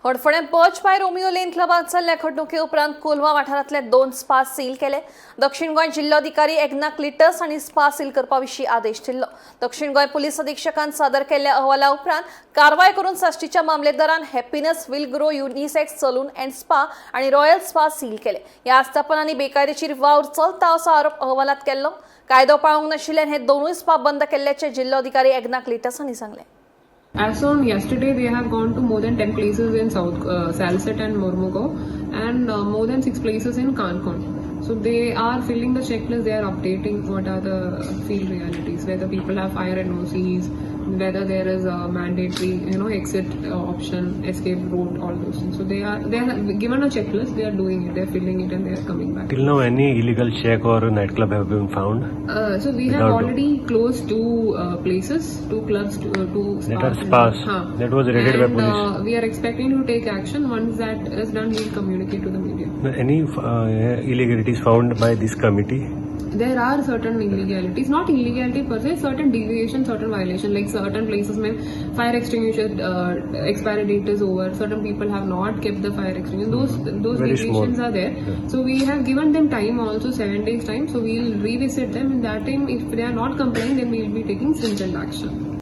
होडफोडे perch by Romeo Lane क्लबात जाल्ल्या घडणुके उपरांत कोलवा वाठारांतले 2 स्पा सील केले. दक्षिण गोंय जिल्लोधिकारी एकनाथ लिटस हांणी स्पा सील करपा विशीं आदेश दिल्लो. दक्षिण गोंय पुलीस अधीक्षकान सादर केल्ल्या अहवाला उपरांत कारवाय करून साश्टीच्या मामलेदारान happiness will grow unisex salon and spa आनी रॉयल स्पा सील केले. ह्या आस्थापनांनी बेकायदेशीर वावर चलता असो आरोप अहवालात केल्लो. कायदो पाळूंक नाशिल्ल्यान हे दोनूय स्पा बंद केल्ल्याचे जिल्लोधिकारी एकनाथ लिटस हांणी सांगलें. As on yesterday, they have gone to more than 10 places in South Salsette and Mormugo, and more than 6 places in Cancun. So they are filling the checklist. They are updating what are the field realities, whether people have fire NOCs, whether there is a mandatory, exit option, escape route, all those things. So they are given a checklist. They are doing it. They are filling it, and they are coming back. Till now, any illegal shack or nightclub have been found? So we have already closed 2 places, 2 clubs, 2 spas. That was raided by police. We are expecting to take action. Once that is done, we will communicate to the media. Any illegalities found by this committee? There are certain illegalities, not illegality per se, certain deviations, certain violations. Like certain places where fire extinguisher expiry date is over, certain people have not kept the fire extinguisher. Those Very deviations small. are there. Yeah. So we have given them time also, 7 days time. So we will revisit them. In that time, if they are not complying, then we will be taking stringent action.